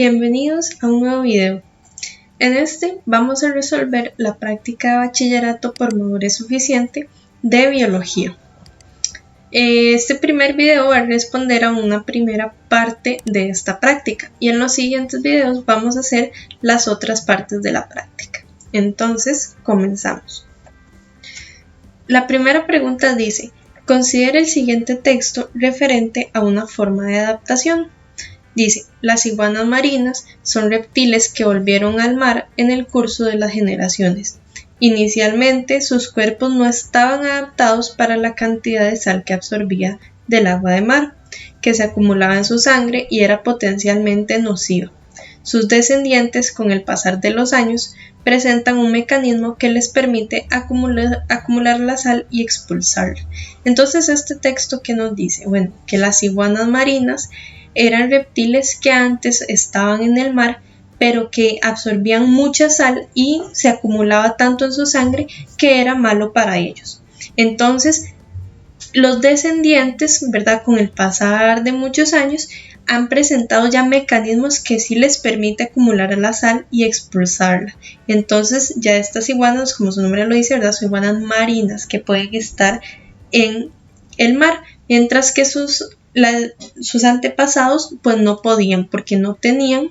Bienvenidos a un nuevo video. En este vamos a resolver la práctica de bachillerato por madurez suficiente de biología. Este primer video va a responder a una primera parte de esta práctica y en los siguientes videos vamos a hacer las otras partes de la práctica. Entonces, comenzamos. La primera pregunta dice: considera el siguiente texto referente a una forma de adaptación. Dice: las iguanas marinas son reptiles que volvieron al mar en el curso de las generaciones. Inicialmente, sus cuerpos no estaban adaptados para la cantidad de sal que absorbía del agua de mar, que se acumulaba en su sangre y era potencialmente nociva. Sus descendientes, con el pasar de los años, presentan un mecanismo que les permite acumular la sal y expulsarla. Entonces, este texto, ¿qué nos dice? Bueno, que las iguanas marinas eran reptiles que antes estaban en el mar, pero que absorbían mucha sal y se acumulaba tanto en su sangre que era malo para ellos. Entonces, los descendientes, ¿verdad?, con el pasar de muchos años, han presentado ya mecanismos que sí les permite acumular la sal y expulsarla. Entonces, ya estas iguanas, como su nombre lo dice, ¿verdad?, son iguanas marinas que pueden estar en el mar, mientras que sus antepasados pues no podían porque no tenían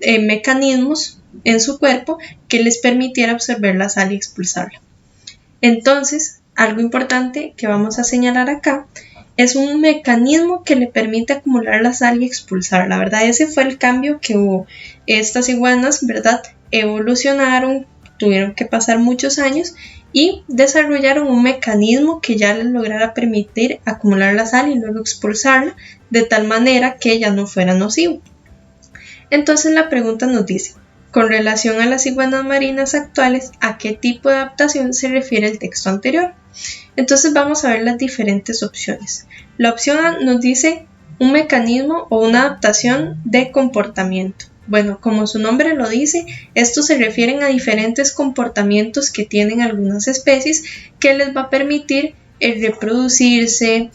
mecanismos en su cuerpo que les permitiera absorber la sal y expulsarla. Entonces, algo importante que vamos a señalar acá es un mecanismo que le permite acumular la sal y expulsarla, ¿verdad? Ese fue el cambio que hubo. Estas iguanas, ¿verdad?, evolucionaron, tuvieron que pasar muchos años y desarrollaron un mecanismo que ya les lograra permitir acumular la sal y luego expulsarla de tal manera que ya no fuera nocivo. Entonces la pregunta nos dice: con relación a las iguanas marinas actuales, ¿a qué tipo de adaptación se refiere el texto anterior? Entonces vamos a ver las diferentes opciones. La opción A nos dice un mecanismo o una adaptación de comportamiento. Bueno, como su nombre lo dice, estos se refieren a diferentes comportamientos que tienen algunas especies que les va a permitir reproducirse,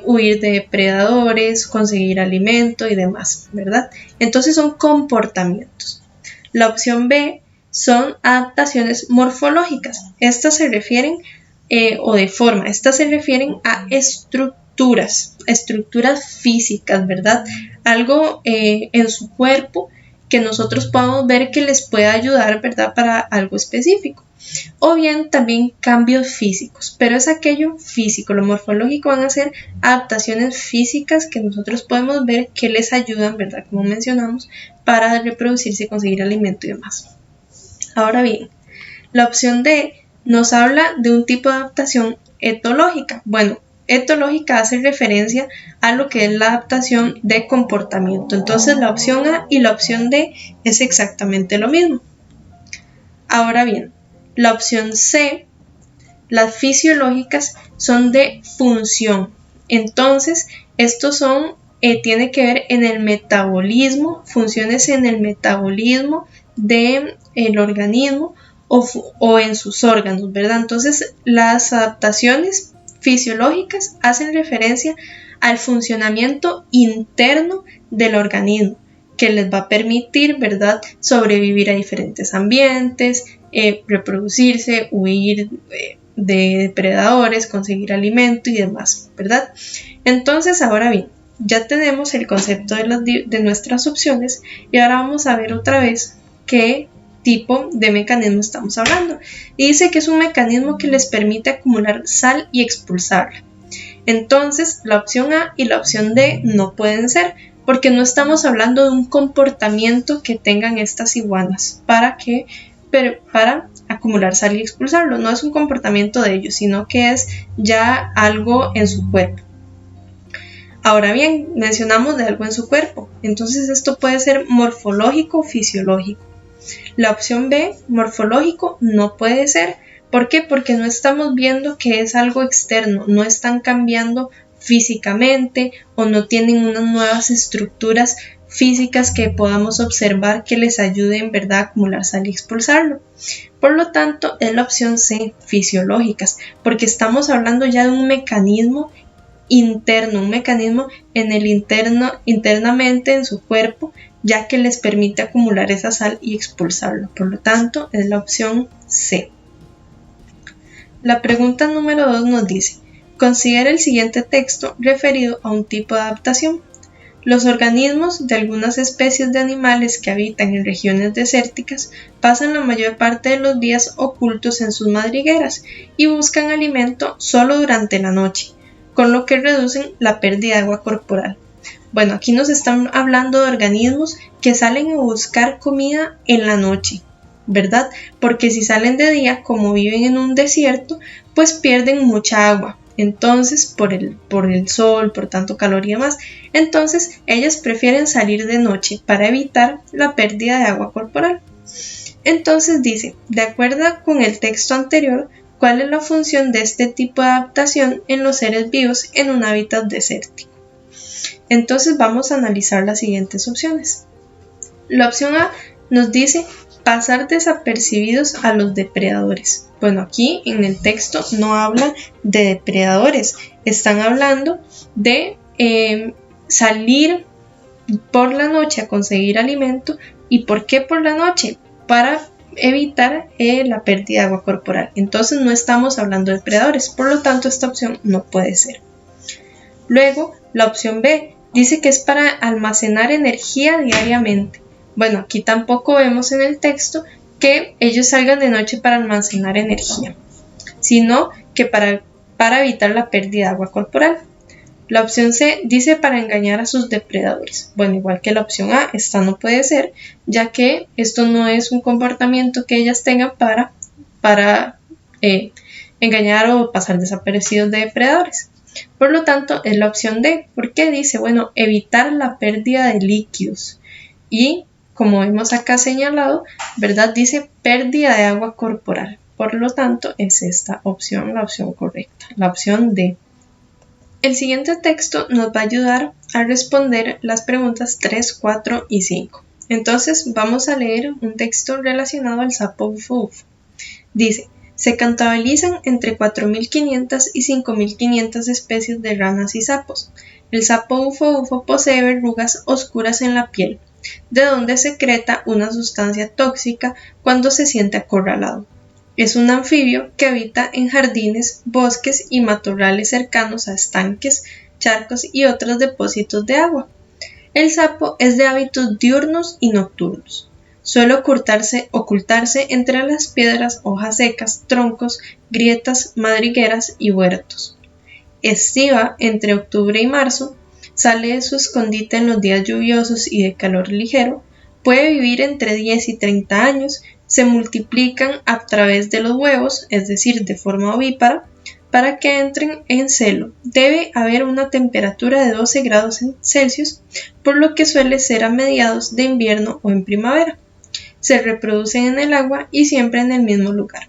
huir de depredadores, conseguir alimento y demás, ¿verdad? Entonces son comportamientos. La opción B son adaptaciones morfológicas. Estas se refieren, estas se refieren a estructuras físicas, ¿verdad? Algo en su cuerpo que nosotros podamos ver que les pueda ayudar, ¿verdad?, para algo específico. O bien también cambios físicos, pero es aquello físico. Lo morfológico van a ser adaptaciones físicas que nosotros podemos ver que les ayudan, ¿verdad?, como mencionamos, para reproducirse y conseguir alimento y demás. Ahora bien, la opción D nos habla de un tipo de adaptación etológica. Bueno, etológica hace referencia a lo que es la adaptación de comportamiento. Entonces la opción A y la opción D es exactamente lo mismo. Ahora bien, la opción C, las fisiológicas, son de función. Entonces, estos tiene que ver en el metabolismo, funciones en el metabolismo del organismo o en sus órganos, ¿verdad? Entonces, las adaptaciones fisiológicas hacen referencia al funcionamiento interno del organismo, que les va a permitir, ¿verdad?, sobrevivir a diferentes ambientes, reproducirse, huir de depredadores, conseguir alimento y demás, ¿verdad? Entonces, ahora bien, ya tenemos el concepto de nuestras opciones y ahora vamos a ver otra vez qué tipo de mecanismo estamos hablando. Y dice que es un mecanismo que les permite acumular sal y expulsarla. Entonces, la opción A y la opción D no pueden ser, porque no estamos hablando de un comportamiento que tengan estas iguanas para acumular sal y expulsarlo. No es un comportamiento de ellos, sino que es ya algo en su cuerpo. Ahora bien, mencionamos de algo en su cuerpo, entonces esto puede ser morfológico o fisiológico. La opción B, morfológico, no puede ser. ¿Por qué? Porque no estamos viendo que es algo externo, no están cambiando físicamente o no tienen unas nuevas estructuras físicas que podamos observar que les ayuden, ¿verdad?, a acumular sal y expulsarlo. Por lo tanto, es la opción C, fisiológicas, porque estamos hablando ya de un mecanismo interno, un mecanismo en el internamente en su cuerpo, ya que les permite acumular esa sal y expulsarlo. Por lo tanto, es la opción C. La pregunta número 2 nos dice, considera el siguiente texto referido a un tipo de adaptación. Los organismos de algunas especies de animales que habitan en regiones desérticas pasan la mayor parte de los días ocultos en sus madrigueras y buscan alimento solo durante la noche, con lo que reducen la pérdida de agua corporal. Bueno, aquí nos están hablando de organismos que salen a buscar comida en la noche, ¿verdad? Porque si salen de día, como viven en un desierto, pues pierden mucha agua. Entonces, por el sol, por tanto calor y demás, entonces ellas prefieren salir de noche para evitar la pérdida de agua corporal. Entonces dice, de acuerdo con el texto anterior, ¿cuál es la función de este tipo de adaptación en los seres vivos en un hábitat desértico? Entonces vamos a analizar las siguientes opciones. La opción A nos dice pasar desapercibidos a los depredadores. Bueno, aquí en el texto no hablan de depredadores, están hablando de salir por la noche a conseguir alimento. ¿Y por qué por la noche? Para evitar la pérdida de agua corporal. Entonces no estamos hablando de depredadores, por lo tanto esta opción no puede ser. Luego, la opción B dice que es para almacenar energía diariamente. Bueno, aquí tampoco vemos en el texto que ellos salgan de noche para almacenar energía, sino que para evitar la pérdida de agua corporal. La opción C dice para engañar a sus depredadores. Bueno, igual que la opción A, esta no puede ser, ya que esto no es un comportamiento que ellas tengan para engañar o pasar desaparecidos de depredadores. Por lo tanto, es la opción D, porque dice, bueno, evitar la pérdida de líquidos. Y como vemos acá señalado, ¿verdad? Dice pérdida de agua corporal. Por lo tanto, es esta opción la opción correcta, la opción D. El siguiente texto nos va a ayudar a responder las preguntas 3, 4 y 5. Entonces, vamos a leer un texto relacionado al sapo ufo-ufo. Dice, se contabilizan entre 4.500 y 5.500 especies de ranas y sapos. El sapo ufo-ufo posee verrugas oscuras en la piel, de donde secreta una sustancia tóxica cuando se siente acorralado. Es un anfibio que habita en jardines, bosques y matorrales cercanos a estanques, charcos y otros depósitos de agua. El sapo es de hábitos diurnos y nocturnos. Suele ocultarse entre las piedras, hojas secas, troncos, grietas, madrigueras y huertos. Estiva entre octubre y marzo. Sale de su escondite en los días lluviosos y de calor ligero, puede vivir entre 10 y 30 años, se multiplican a través de los huevos, es decir, de forma ovípara. Para que entren en celo, debe haber una temperatura de 12 grados Celsius, por lo que suele ser a mediados de invierno o en primavera. Se reproducen en el agua y siempre en el mismo lugar.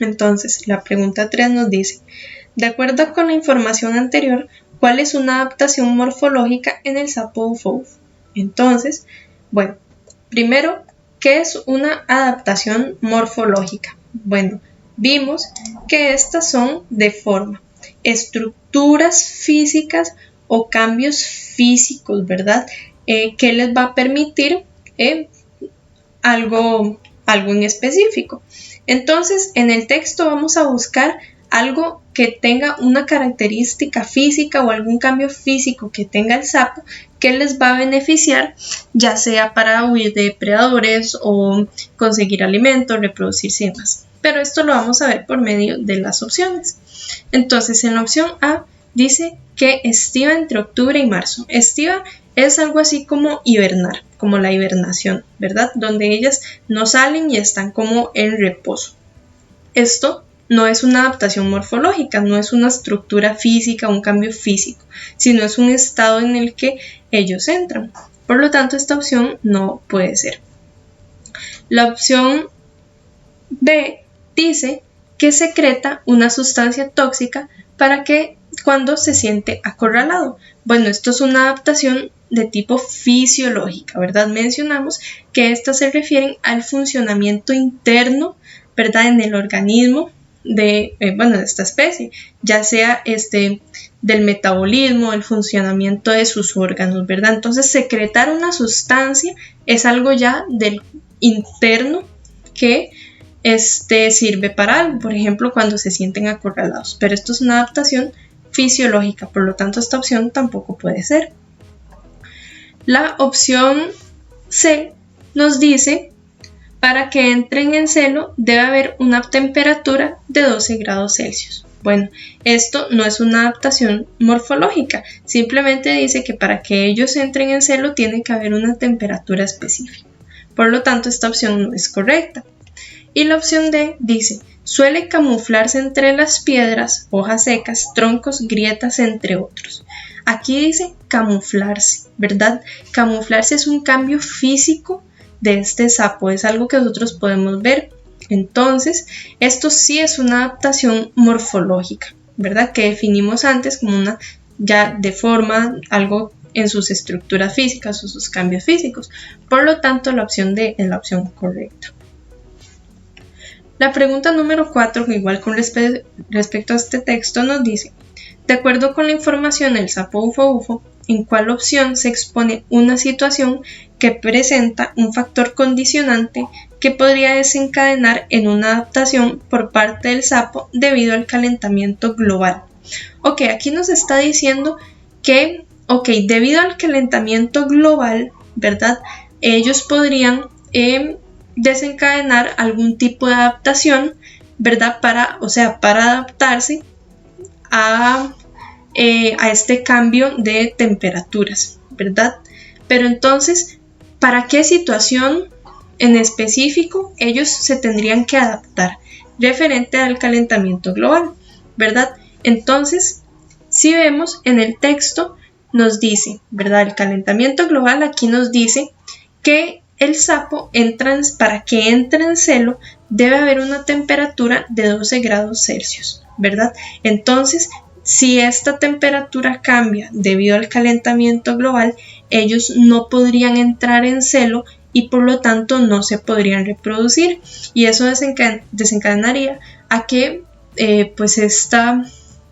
Entonces, la pregunta 3 nos dice, de acuerdo con la información anterior, ¿cuál es una adaptación morfológica en el sapo ufo-ufo? Entonces, bueno, primero, ¿qué es una adaptación morfológica? Bueno, vimos que estas son de forma, estructuras físicas o cambios físicos, ¿verdad? Que les va a permitir algo en específico. Entonces, en el texto vamos a buscar algo que tenga una característica física o algún cambio físico que tenga el sapo que les va a beneficiar, ya sea para huir de depredadores o conseguir alimento, reproducirse y demás. Pero esto lo vamos a ver por medio de las opciones. Entonces, en la opción A dice que estiva entre octubre y marzo. Estiva es algo así como hibernar, como la hibernación, ¿verdad? Donde ellas no salen y están como en reposo. Esto no es una adaptación morfológica, no es una estructura física, un cambio físico, sino es un estado en el que ellos entran. Por lo tanto, esta opción no puede ser. La opción B dice que secreta una sustancia tóxica para que cuando se siente acorralado. Bueno, esto es una adaptación de tipo fisiológica, ¿verdad? Mencionamos que estas se refieren al funcionamiento interno, ¿verdad? En el organismo de esta especie, ya sea del metabolismo, el funcionamiento de sus órganos, ¿verdad? Entonces secretar una sustancia es algo ya del interno que sirve para algo, por ejemplo cuando se sienten acorralados, pero esto es una adaptación fisiológica, por lo tanto esta opción tampoco puede ser. La opción C nos dice: para que entren en celo debe haber una temperatura de 12 grados Celsius. Bueno, esto no es una adaptación morfológica, simplemente dice que para que ellos entren en celo tiene que haber una temperatura específica. Por lo tanto, esta opción no es correcta. Y la opción D dice: suele camuflarse entre las piedras, hojas secas, troncos, grietas, entre otros. Aquí dice camuflarse, ¿verdad? Camuflarse es un cambio físico de este sapo, es algo que nosotros podemos ver. Entonces, esto sí es una adaptación morfológica, ¿verdad? Que definimos antes como una ya de forma, algo en sus estructuras físicas o sus cambios físicos. Por lo tanto, la opción D es la opción correcta. La pregunta número 4, igual con respecto a este texto, nos dice: de acuerdo con la información del sapo ufo, ¿en cuál opción se expone una situación que presenta un factor condicionante que podría desencadenar en una adaptación por parte del sapo debido al calentamiento global? Ok, aquí nos está diciendo que, debido al calentamiento global, ¿verdad? Ellos podrían desencadenar algún tipo de adaptación, ¿verdad? Para adaptarse a este cambio de temperaturas, ¿verdad? Pero entonces, ¿para qué situación en específico ellos se tendrían que adaptar referente al calentamiento global, ¿verdad? Entonces, si vemos en el texto, nos dice, ¿verdad? El calentamiento global aquí nos dice que el sapo para que entre en celo debe haber una temperatura de 12 grados Celsius, ¿verdad? Entonces, si esta temperatura cambia debido al calentamiento global, ellos no podrían entrar en celo y por lo tanto no se podrían reproducir, y eso desencadenaría a que esta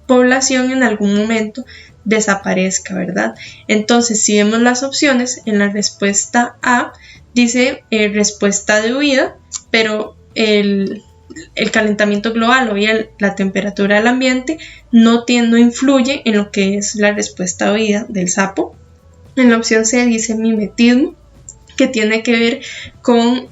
población en algún momento desaparezca, ¿verdad? Entonces, si vemos las opciones, en la respuesta A dice respuesta de huida, pero el calentamiento global o bien la temperatura del ambiente no influye en lo que es la respuesta de huida del sapo. En la opción C dice mimetismo, que tiene que ver con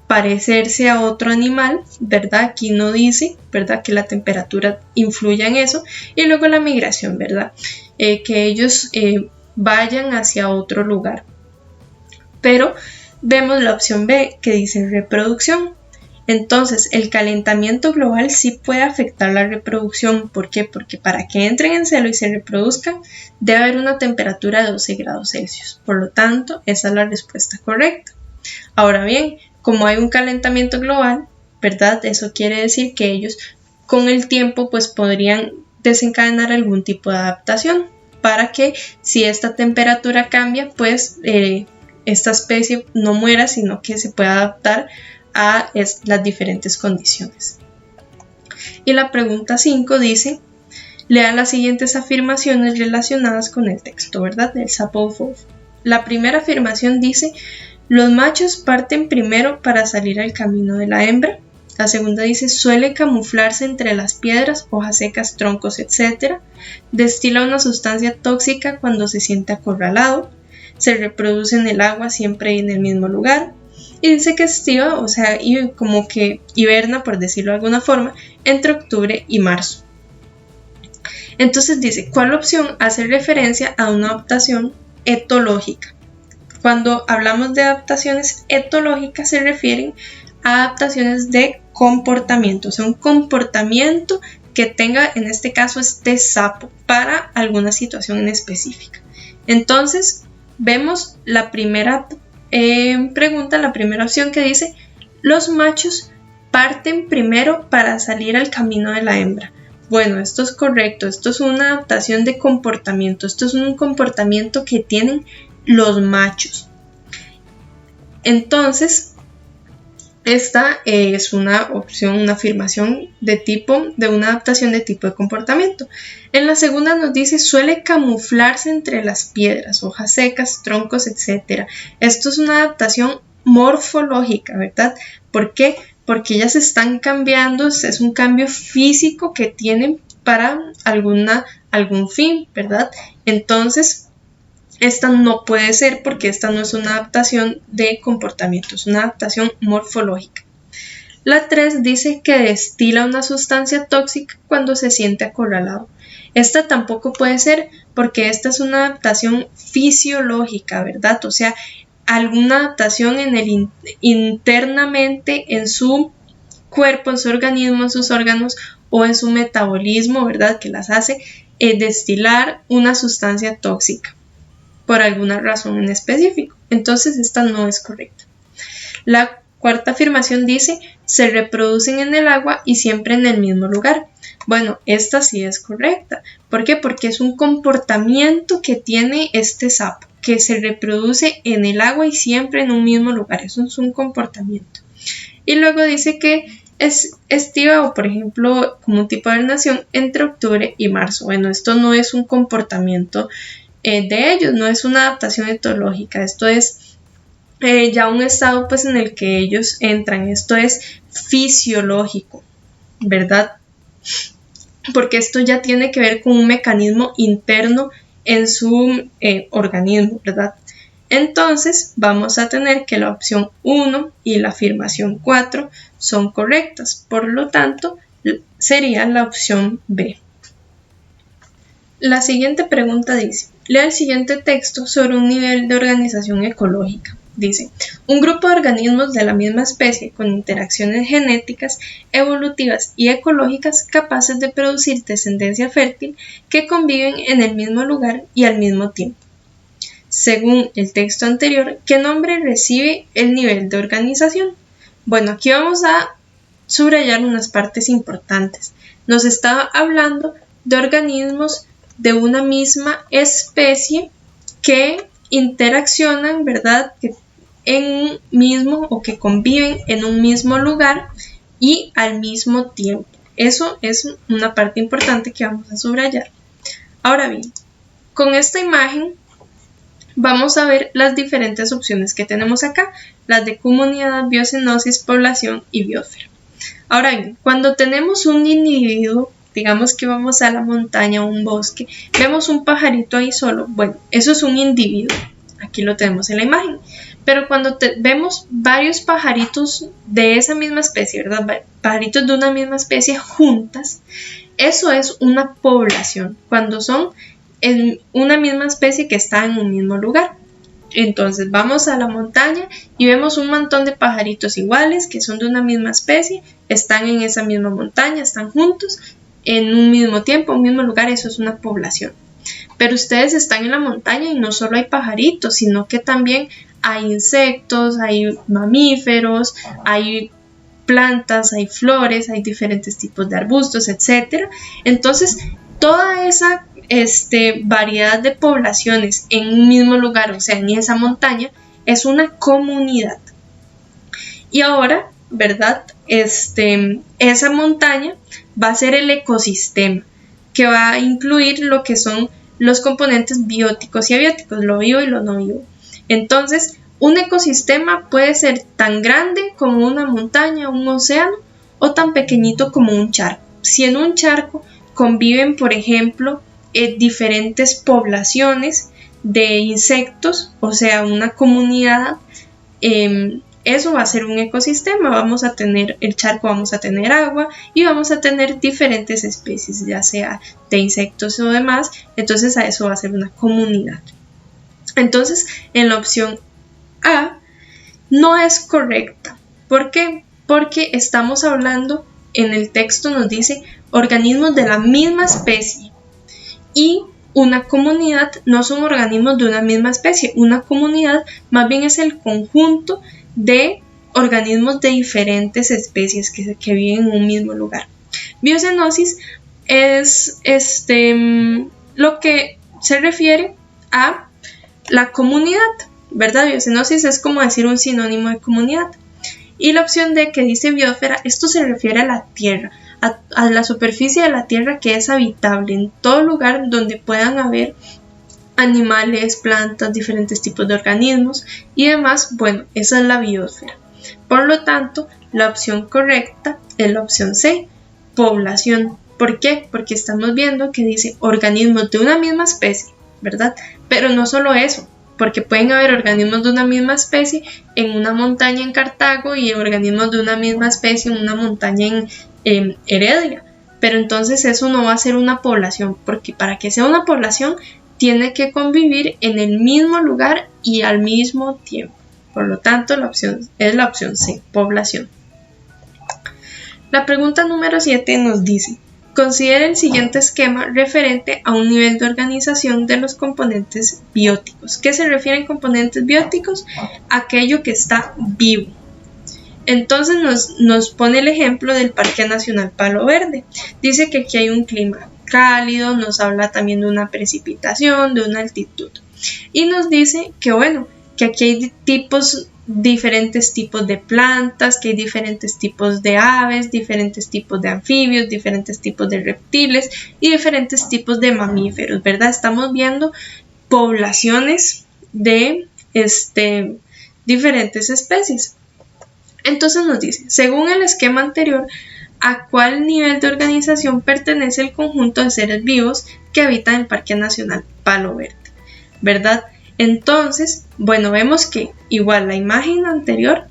parecerse a otro animal, ¿verdad? Aquí no dice, ¿verdad?, que la temperatura influya en eso. Y luego la migración, ¿verdad? Que ellos vayan hacia otro lugar. Pero vemos la opción B, que dice reproducción. Entonces, el calentamiento global sí puede afectar la reproducción. ¿Por qué? Porque para que entren en celo y se reproduzcan, debe haber una temperatura de 12 grados Celsius. Por lo tanto, esa es la respuesta correcta. Ahora bien, como hay un calentamiento global, ¿verdad? Eso quiere decir que ellos con el tiempo podrían desencadenar algún tipo de adaptación para que si esta temperatura cambia, esta especie no muera, sino que se pueda adaptar a las diferentes condiciones. Y la pregunta 5 dice: lea las siguientes afirmaciones relacionadas con el texto, ¿verdad?, del sapo ufo. La primera afirmación dice: los machos parten primero para salir al camino de la hembra. La segunda dice: suele camuflarse entre las piedras, hojas secas, troncos, etc. Destila una sustancia tóxica cuando se siente acorralado. Se reproduce en el agua siempre en el mismo lugar. Y dice que estiva, como que hiberna, por decirlo de alguna forma, entre octubre y marzo. Entonces dice: ¿cuál opción hace referencia a una adaptación etológica? Cuando hablamos de adaptaciones etológicas se refieren a adaptaciones de comportamiento, un comportamiento que tenga, en este caso, este sapo para alguna situación en específica. Entonces, vemos la primera pregunta, la primera opción que dice: los machos parten primero para salir al camino de la hembra. Bueno, esto es correcto, esto es una adaptación de comportamiento, esto es un comportamiento que tienen los machos. Entonces, Esta es una opción, una afirmación de una adaptación de tipo de comportamiento. En la segunda nos dice, suele camuflarse entre las piedras, hojas secas, troncos, etc. Esto es una adaptación morfológica, ¿verdad? ¿Por qué? Porque ellas están cambiando, es un cambio físico que tienen para algún fin, ¿verdad? Entonces, esta no puede ser porque esta no es una adaptación de comportamiento, es una adaptación morfológica. La 3 dice que destila una sustancia tóxica cuando se siente acorralado. Esta tampoco puede ser porque esta es una adaptación fisiológica, ¿verdad? O sea, alguna adaptación internamente en su cuerpo, en su organismo, en sus órganos o en su metabolismo, ¿verdad? Que las hace destilar una sustancia tóxica por alguna razón en específico. Entonces esta no es correcta. La cuarta afirmación dice, se reproducen en el agua y siempre en el mismo lugar. Bueno, esta sí es correcta. ¿Por qué? Porque es un comportamiento que tiene este sapo, que se reproduce en el agua y siempre en un mismo lugar. Eso es un comportamiento. Y luego dice que es estiva o, por ejemplo, como un tipo de hibernación entre octubre y marzo. Bueno, esto no es un comportamiento de ellos, no es una adaptación etológica, esto es ya un estado pues en el que ellos entran, esto es fisiológico, ¿verdad? Porque esto ya tiene que ver con un mecanismo interno en su organismo, ¿verdad? Entonces vamos a tener que la opción 1 y la afirmación 4 son correctas, por lo tanto sería la opción B. La siguiente pregunta dice, lea el siguiente texto sobre un nivel de organización ecológica. Dice, un grupo de organismos de la misma especie con interacciones genéticas, evolutivas y ecológicas capaces de producir descendencia fértil que conviven en el mismo lugar y al mismo tiempo. Según el texto anterior, ¿qué nombre recibe el nivel de organización? Bueno, aquí vamos a subrayar unas partes importantes. Nos está hablando de organismos de una misma especie que interaccionan, ¿verdad? Que en un mismo o que conviven en un mismo lugar y al mismo tiempo. Eso es una parte importante que vamos a subrayar. Ahora bien, con esta imagen vamos a ver las diferentes opciones que tenemos acá, las de comunidad, biocenosis, población y biosfera. Ahora bien, cuando tenemos un individuo, digamos que vamos a la montaña o un bosque, vemos un pajarito ahí solo, bueno, eso es un individuo, aquí lo tenemos en la imagen, pero cuando vemos varios pajaritos de esa misma especie, ¿verdad? Pajaritos de una misma especie juntas, eso es una población, cuando son en una misma especie que está en un mismo lugar. Entonces vamos a la montaña y vemos un montón de pajaritos iguales que son de una misma especie, están en esa misma montaña, están juntos en un mismo tiempo, un mismo lugar, eso es una población. Pero ustedes están en la montaña y no solo hay pajaritos, sino que también hay insectos, hay mamíferos, hay plantas, hay flores, hay diferentes tipos de arbustos, etc. Entonces, toda esa variedad de poblaciones en un mismo lugar, o sea, en esa montaña, es una comunidad. Y ahora, ¿verdad? Esa montaña va a ser el ecosistema, que va a incluir lo que son los componentes bióticos y abióticos, lo vivo y lo no vivo. Entonces, un ecosistema puede ser tan grande como una montaña, un océano, o tan pequeñito como un charco. Si en un charco conviven, por ejemplo, diferentes poblaciones de insectos, o sea, una comunidad, eso va a ser un ecosistema. Vamos a tener el charco, vamos a tener agua y vamos a tener diferentes especies, ya sea de insectos o demás. Entonces a eso va a ser una comunidad. Entonces en la opción A no es correcta. ¿Por qué? Porque estamos hablando, en el texto nos dice organismos de la misma especie, y una comunidad no son organismos de una misma especie. Una comunidad más bien es el conjunto de organismos de diferentes especies que viven en un mismo lugar. Biocenosis es lo que se refiere a la comunidad, ¿verdad? Biocenosis es como decir un sinónimo de comunidad. Y la opción D, que dice biosfera, esto se refiere a la Tierra, a la superficie de la Tierra que es habitable, en todo lugar donde puedan haber animales, plantas, diferentes tipos de organismos y demás. Bueno, esa es la biosfera. Por lo tanto, la opción correcta es la opción C, población. ¿Por qué? Porque estamos viendo que dice organismos de una misma especie, ¿verdad? Pero no solo eso, porque pueden haber organismos de una misma especie en una montaña en Cartago y organismos de una misma especie en una montaña en Heredia. Pero entonces eso no va a ser una población, porque para que sea una población tiene que convivir en el mismo lugar y al mismo tiempo. Por lo tanto, la opción es la opción C, población. La pregunta número 7 nos dice: considere el siguiente esquema referente a un nivel de organización de los componentes bióticos. ¿Qué se refieren componentes bióticos? Aquello que está vivo. Entonces nos pone el ejemplo del Parque Nacional Palo Verde. Dice que aquí hay un clima cálido, nos habla también de una precipitación, de una altitud. Y nos dice que bueno, que aquí hay diferentes tipos de plantas, que hay diferentes tipos de aves, diferentes tipos de anfibios, diferentes tipos de reptiles y diferentes tipos de mamíferos, ¿verdad? Estamos viendo poblaciones de diferentes especies. Entonces nos dice, según el esquema anterior, ¿a cuál nivel de organización pertenece el conjunto de seres vivos que habitan el Parque Nacional Palo Verde? ¿Verdad? Entonces, bueno, vemos que igual la imagen anterior,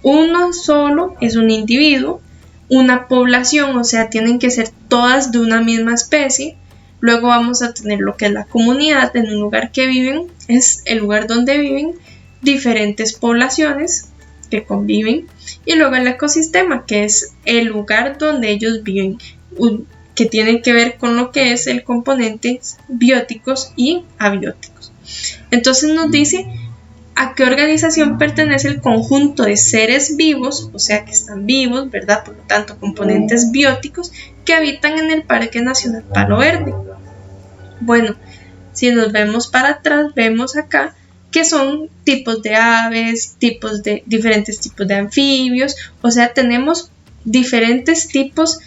uno solo es un individuo, una población, o sea, tienen que ser todas de una misma especie. Luego vamos a tener lo que es la comunidad, en un lugar que viven, es el lugar donde viven diferentes poblaciones que conviven, y luego el ecosistema, que es el lugar donde ellos viven, que tiene que ver con lo que es el componente bióticos y abióticos. Entonces nos dice a qué organización pertenece el conjunto de seres vivos, o sea que están vivos, ¿verdad? Por lo tanto, componentes bióticos que habitan en el Parque Nacional Palo Verde. Bueno, si nos vemos para atrás, vemos acá que son tipos de aves, diferentes tipos de anfibios, o sea, tenemos diferentes tipos,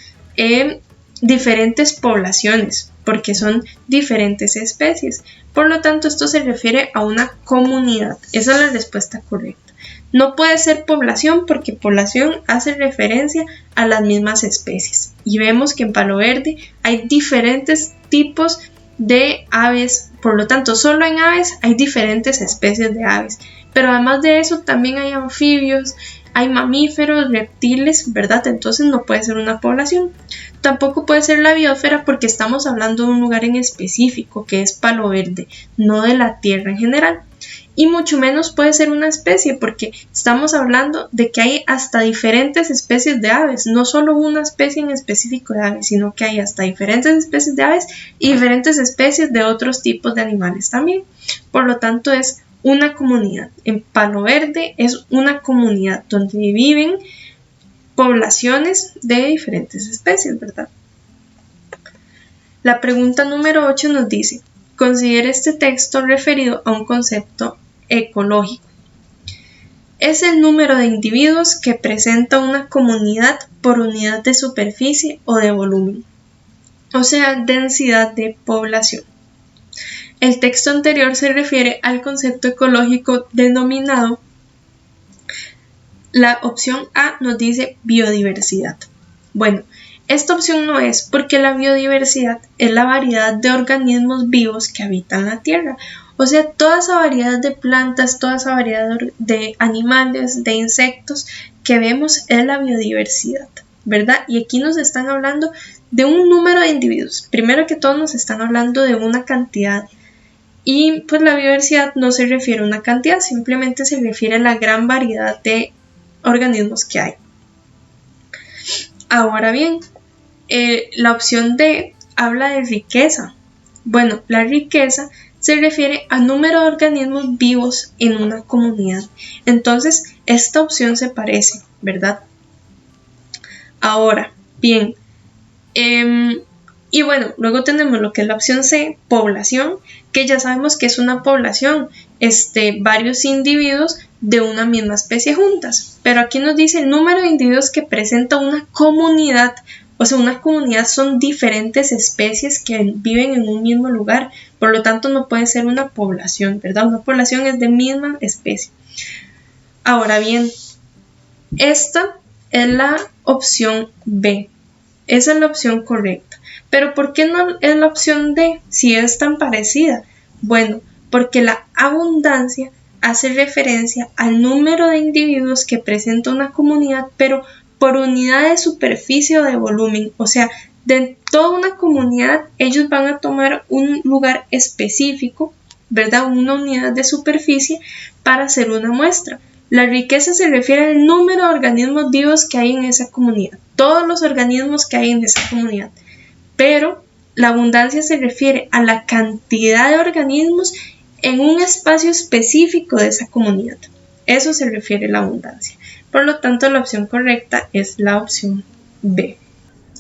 diferentes poblaciones, porque son diferentes especies. Por lo tanto, esto se refiere a una comunidad. Esa es la respuesta correcta. No puede ser población, porque población hace referencia a las mismas especies. Y vemos que en Palo Verde hay diferentes tipos de aves, por lo tanto solo en aves hay diferentes especies de aves, pero además de eso también hay anfibios, hay mamíferos, reptiles, ¿verdad? Entonces no puede ser una población. Tampoco puede ser la biosfera porque estamos hablando de un lugar en específico que es Palo Verde, no de la Tierra en general. Y mucho menos puede ser una especie porque estamos hablando de que hay hasta diferentes especies de aves, no solo una especie en específico de aves, sino que hay hasta diferentes especies de aves y diferentes especies de otros tipos de animales también. Por lo tanto, es una comunidad. En Palo Verde es una comunidad donde viven poblaciones de diferentes especies, ¿verdad? La pregunta número 8 nos dice: considere este texto referido a un concepto ecológico. Es el número de individuos que presenta una comunidad por unidad de superficie o de volumen, o sea, densidad de población. El texto anterior se refiere al concepto ecológico denominado. La opción A nos dice biodiversidad. Bueno, esta opción no es porque la biodiversidad es la variedad de organismos vivos que habitan la Tierra. O sea, toda esa variedad de plantas, toda esa variedad de animales, de insectos que vemos es la biodiversidad, ¿verdad? Y aquí nos están hablando de un número de individuos. Primero que todo nos están hablando de una cantidad. Y pues la biodiversidad no se refiere a una cantidad, simplemente se refiere a la gran variedad de organismos que hay. Ahora bien, la opción D habla de riqueza. Bueno, la riqueza se refiere al número de organismos vivos en una comunidad. Entonces, esta opción se parece, ¿verdad? Ahora, bien, y bueno, luego tenemos lo que es la opción C, población, que ya sabemos que es una población, varios individuos de una misma especie juntas. pero aquí nos dice el número de individuos que presenta una comunidad. O sea, una comunidad son diferentes especies que viven en un mismo lugar, por lo tanto no puede ser una población, ¿verdad? Una población es de misma especie. Ahora bien, esta es la opción B, esa es la opción correcta. Pero ¿por qué no es la opción D si es tan parecida? Bueno, porque la abundancia hace referencia al número de individuos que presenta una comunidad, pero por unidad de superficie o de volumen. O sea, de toda una comunidad ellos van a tomar un lugar específico, ¿verdad? Una unidad de superficie para hacer una muestra. La riqueza se refiere al número de organismos vivos que hay en esa comunidad, todos los organismos que hay en esa comunidad. Pero la abundancia se refiere a la cantidad de organismos en un espacio específico de esa comunidad. Eso se refiere a la abundancia. Por lo tanto, la opción correcta es la opción B.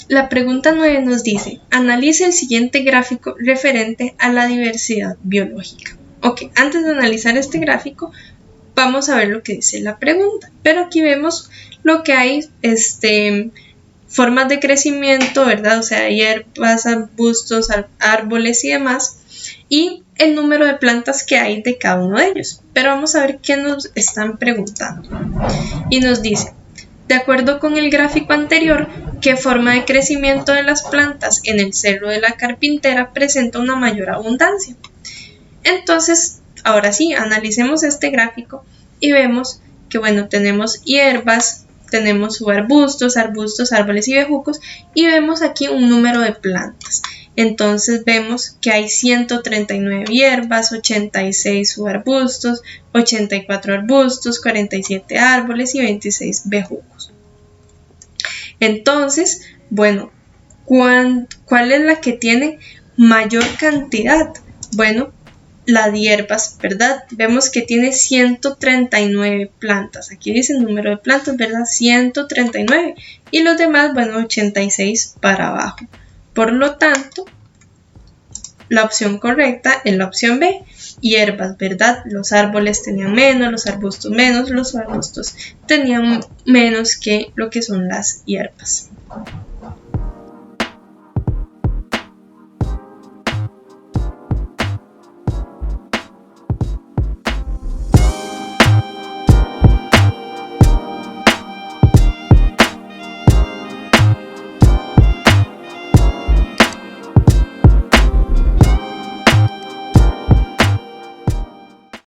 La pregunta 9 nos dice, analice el siguiente gráfico referente a la diversidad biológica. Ok, antes de analizar este gráfico, vamos a ver lo que dice la pregunta. Pero aquí vemos lo que hay, formas de crecimiento, ¿verdad? O sea, hierbas, arbustos, árboles y demás. Y el número de plantas que hay de cada uno de ellos. Pero vamos a ver qué nos están preguntando. Y nos dice, de acuerdo con el gráfico anterior, ¿qué forma de crecimiento de las plantas en el Cerro de la Carpintera presenta una mayor abundancia? Entonces, ahora sí, analicemos este gráfico y vemos que, bueno, tenemos hierbas, tenemos subarbustos, arbustos, árboles y bejucos y vemos aquí un número de plantas. Entonces vemos que hay 139 hierbas, 86 subarbustos, 84 arbustos, 47 árboles y 26 bejucos. Entonces, bueno, ¿cuál es la que tiene mayor cantidad? Bueno, las hierbas, ¿verdad? Vemos que tiene 139 plantas. Aquí dice el número de plantas, ¿verdad? 139. Y los demás, bueno, 86 para abajo. Por lo tanto, la opción correcta es la opción B, hierbas, ¿verdad? Los árboles tenían menos, los arbustos menos, los arbustos tenían menos que lo que son las hierbas.